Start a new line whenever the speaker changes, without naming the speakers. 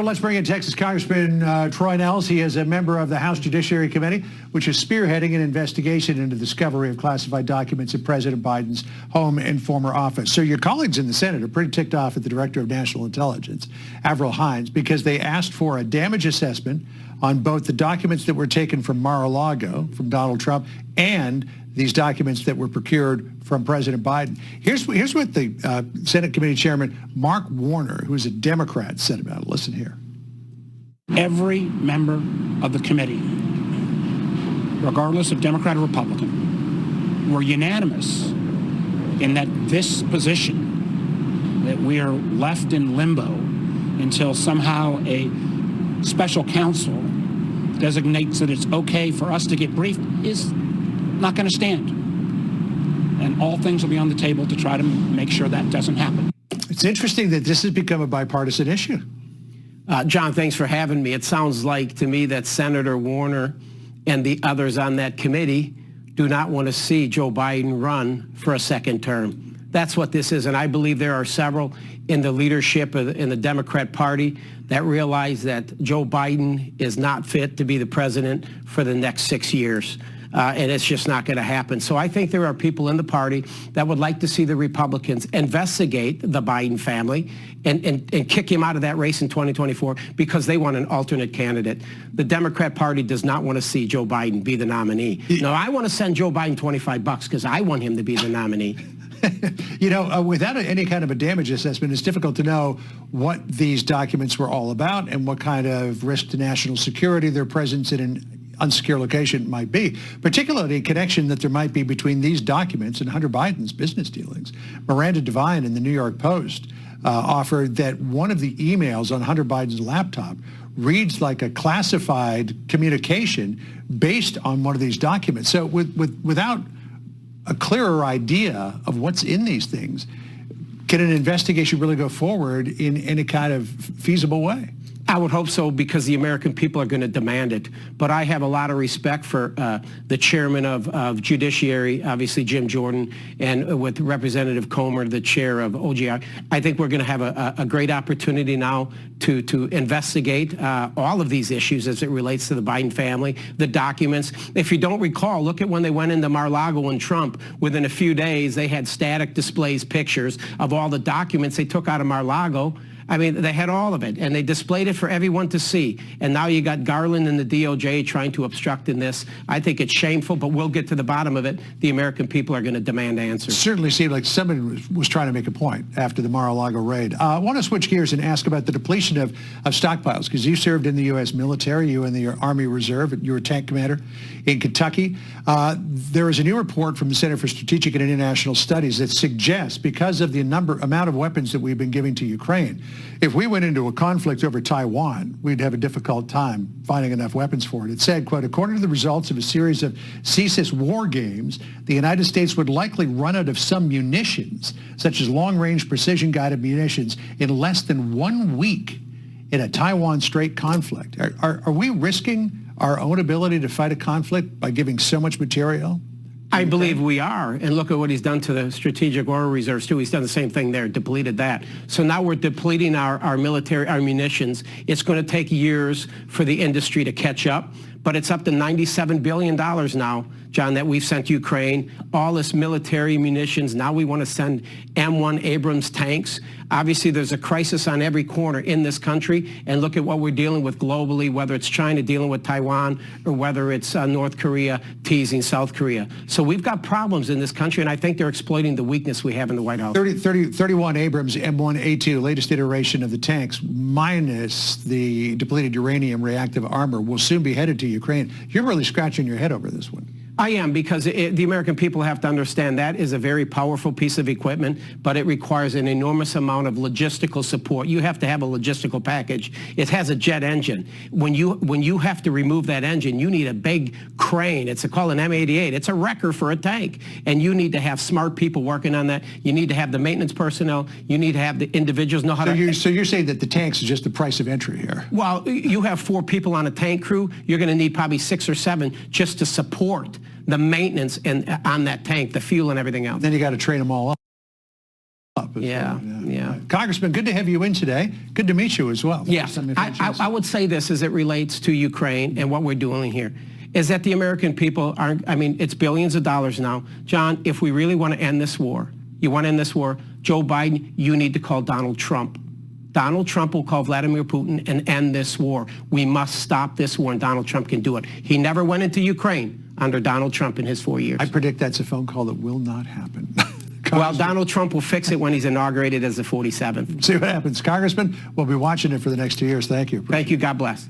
Let's bring in Texas Congressman Troy Nehls. He is a member of the House Judiciary Committee, which is spearheading an investigation into the discovery of classified documents at President Biden's home and former office. So your colleagues in the Senate are pretty ticked off at the Director of National Intelligence, Avril Haines, because they asked for a damage assessment on both the documents that were taken from Mar-a-Lago, from Donald Trump, and these documents that were procured from President Biden. Here's what the Senate Committee Chairman Mark Warner, who's a Democrat, said about it. Listen here.
Every member of the committee, regardless of Democrat or Republican, were unanimous in that this position, that we are left in limbo until somehow a special counsel designates that it's okay for us to get briefed, is not going to stand. And all things will be on the table to try to make sure that doesn't happen.
It's interesting that this has become a bipartisan issue.
John, thanks for having me. It sounds like to me that Senator Warner and the others on that committee do not want to see Joe Biden run for a second term. That's what this is, and I believe there are several in the leadership in the Democrat Party that realize that Joe Biden is not fit to be the president for the next 6 years. And it's just not going to happen. So I think there are people in the party that would like to see the Republicans investigate the Biden family and kick him out of that race in 2024 because they want an alternate candidate. The Democrat Party does not want to see Joe Biden be the nominee. No, I want to send Joe Biden $25 because I want him to be the nominee.
You know, without any kind of a damage assessment, it's difficult to know what these documents were all about and what kind of risk to national security their presence in an unsecure location might be, particularly a connection that there might be between these documents and Hunter Biden's business dealings. Miranda Devine in the New York Post offered that one of the emails on Hunter Biden's laptop reads like a classified communication based on one of these documents. So without a clearer idea of what's in these things, can an investigation really go forward in any kind of feasible way?
I would hope so, because the American people are going to demand it. But I have a lot of respect for the chairman of Judiciary, obviously Jim Jordan, and with Representative Comer, the chair of OGI. I think we're going to have a great opportunity now to investigate all of these issues as it relates to the Biden family, the documents. If you don't recall, look at when they went into Mar-a-Lago and Trump. Within a few days, they had static displays, pictures of all the documents they took out of Mar-a-Lago. I mean, they had all of it, and they displayed it for everyone to see. And now you got Garland and the DOJ trying to obstruct in this. I think it's shameful, but we'll get to the bottom of it. The American people are going to demand answers.
It certainly seemed like somebody was trying to make a point after the Mar-a-Lago raid. I want to switch gears and ask about the depletion of stockpiles, because you served in the U.S. military, you in the Army Reserve, you were a tank commander in Kentucky. There is a new report from the Center for Strategic and International Studies that suggests, because of the amount of weapons that we've been giving to Ukraine, if we went into a conflict over Taiwan, we'd have a difficult time finding enough weapons for it. It said, quote, according to the results of a series of CSIS war games, the United States would likely run out of some munitions, such as long-range precision-guided munitions, in less than 1 week in a Taiwan Strait conflict. Are we risking our own ability to fight a conflict by giving so much material?
I believe we are, and look at what he's done to the strategic oil reserves too. He's done the same thing there, depleted that. So now we're depleting our military, our munitions. It's going to take years for the industry to catch up, but it's up to $97 billion now, John, that we've sent Ukraine, all this military munitions. Now we want to send M1 Abrams tanks. Obviously, there's a crisis on every corner in this country, and look at what we're dealing with globally, whether it's China dealing with Taiwan or whether it's North Korea teasing South Korea. So we've got problems in this country, and I think they're exploiting the weakness we have in the White House.
31 Abrams M1A2, latest iteration of the tanks, minus the depleted uranium reactive armor, will soon be headed to Ukraine. You're really scratching your head over this one.
I am, because the American people have to understand that is a very powerful piece of equipment, but it requires an enormous amount of logistical support. You have to have a logistical package. It has a jet engine. When you have to remove that engine, you need a big crane. It's called an M88. It's a wrecker for a tank, and you need to have smart people working on that. You need to have the maintenance personnel. You need to have the individuals know how to...
So you're saying that the tanks is just the price of entry here?
Well, you have 4 people on a tank crew. You're going to need probably 6 or 7 just to support the maintenance on that tank, the fuel and everything else.
Then you got to train them all up. as
Yeah,
well.
yeah.
Congressman, good to have you in today. Good to meet you as well.
Yes, I would say this as it relates to Ukraine and what we're doing here, is that the American people aren't, I mean, it's billions of dollars now. John, if we really want to end this war, you want to end this war, Joe Biden, you need to call Donald Trump. Donald Trump will call Vladimir Putin and end this war. We must stop this war, and Donald Trump can do it. He never went into Ukraine under Donald Trump in his 4 years.
I predict that's a phone call that will not happen.
Well, Donald Trump will fix it when he's inaugurated as the 47th.
See what happens. Congressman, we'll be watching it for the next 2 years. Thank you.
Thank you. God bless.